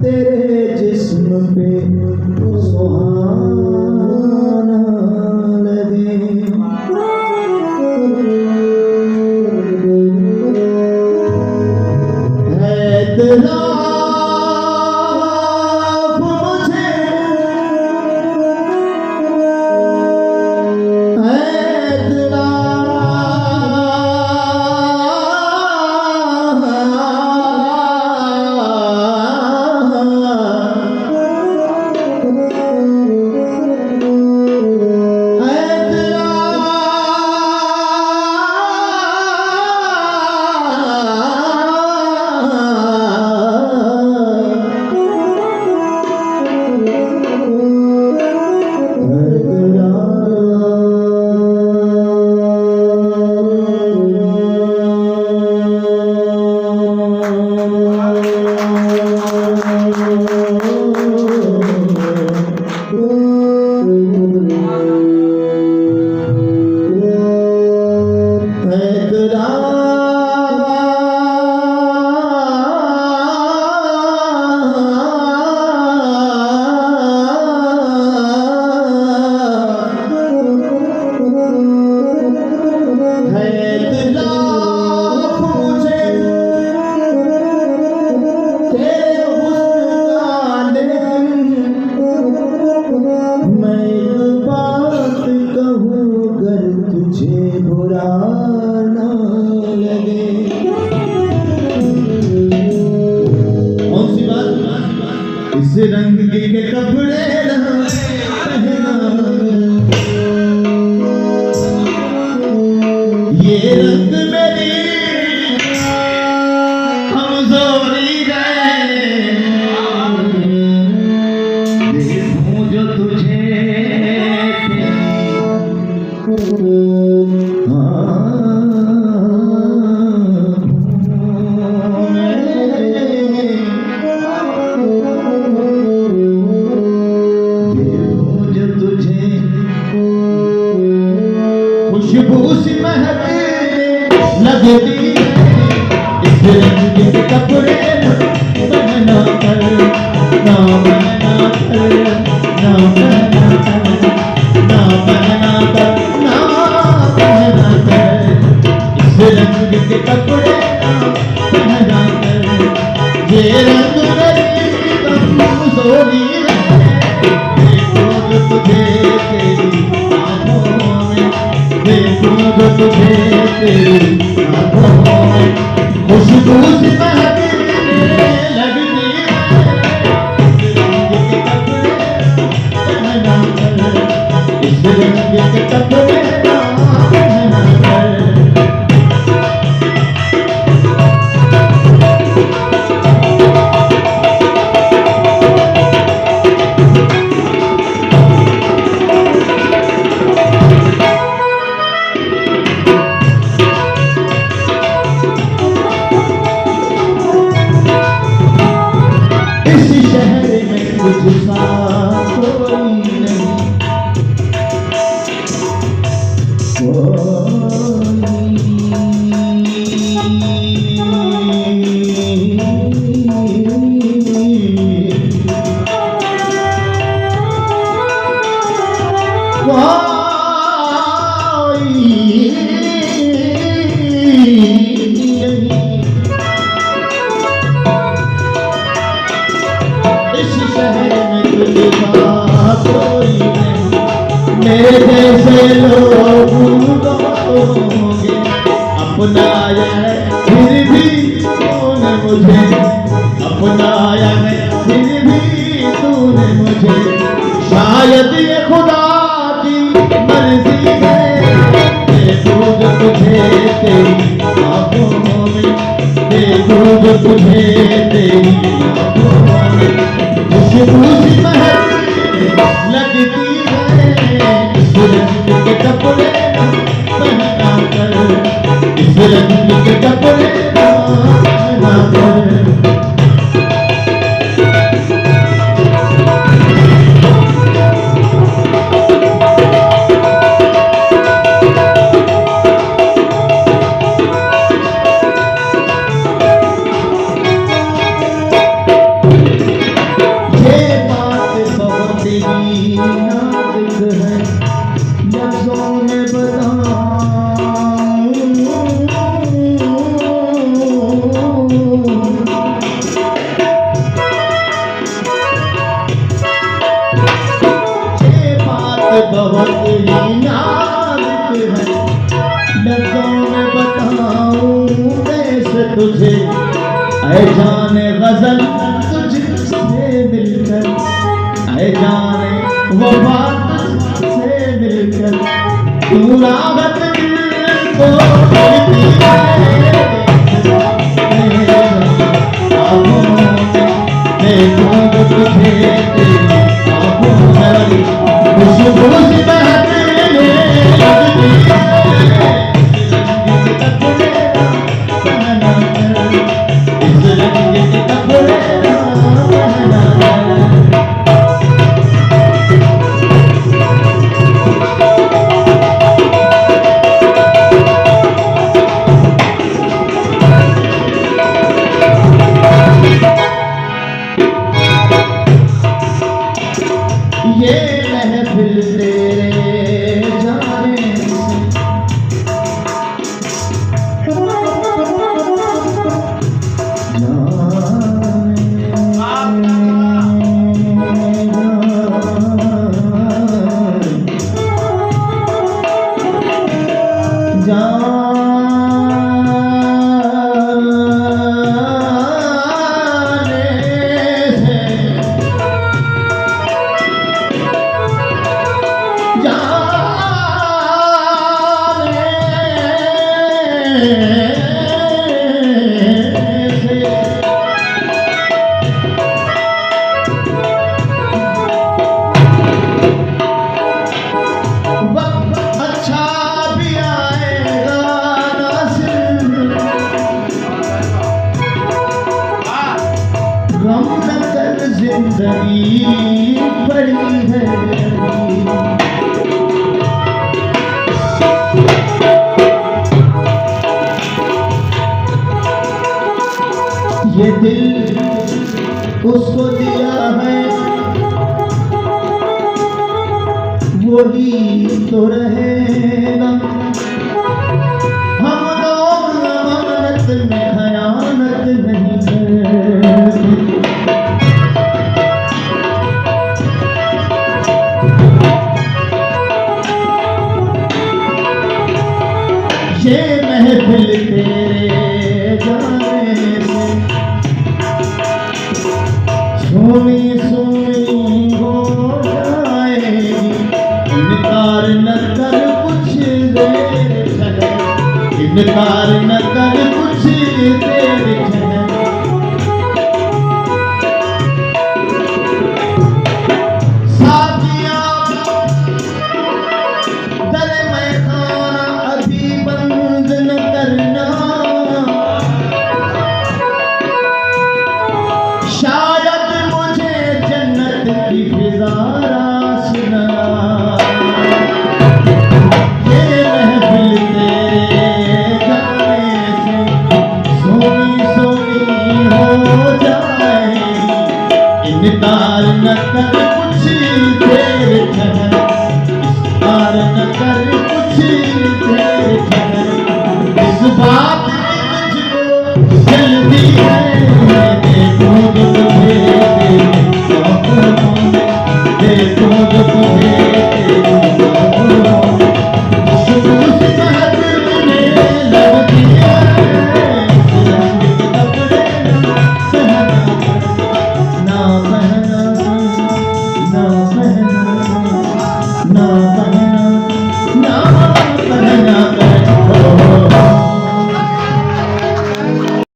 तेरे जिस्म पे सुहाना लगे है इत्तलाफ मुझे है इस रंग के कपड़े ये रंग मेरी कमजोरी है देखूं जो तुझे खुशबू सी महके लगती इस रंग के कपड़े पहना कर ना पहना कर ना पहना कर ना पहना कर ना पहना कर इस रंग के कपड़े पहना कर ये रंग मेरी कमजोरी है देखो जो तुझे तेरी आँखों में देखूं जो तुझे तेरी आँखों में खुशबू सी महकने लगती है इस रंग के कपड़े पहना कर तुझसा कोई नहीं कोई नहीं मेरे जैसे लोग होंगे अपनाया है फिर भी तूने मुझे अपनाया है फिर भी तूने मुझे शायद ये खुदा की मर्जी है देखूं जो तुझे तेरी आँखों में देखूं जो तुझे तेरी आँखों में खुशबू सी महकने लगती है इस रंग के कपड़े पहना कर इस रंग के कपड़े पहना कर तुझे ऐ जाने गजल तुझसे मिलकर, ऐ जाने वफा तुझसे मिलकर, तू राहत दिल को देती है। आँखों में देखूं तो तुझे तेरी आँखों में खुशबू सी बहकने लगती है। इस रंग के कपड़े पहना ये महफिल तेरे जाने जिंदगी बड़ी है। ये दिल उसको दिया है, वही तो रहेगा। हम लोग अमानत में खयानत नहीं करते। ये महफिल तेरे जाने से सोनी सोनी हो जाएगी। इनकार न कर कुछ देर ठहर, इनकार न कर कुछ देर ठहर। साथिया दर मैं खाना अभी बंद न करना, शायद मुझे जन्नत की फिजा रासना। ये महफिल तेरे जाने से सोनी सोनी हो जाएगी। इनकार न कर कुछ देर ठहर, इनकार न कर कुछ देर ठहर। इस बात की मुझको जल्दी है, देखो तो तुझे तेरी आँखों में, देखो तो तुझे तेरी आँखों में खुशबू सी महकने लगती है। इस रंग के कपड़े ना पहना, ना पहना, ना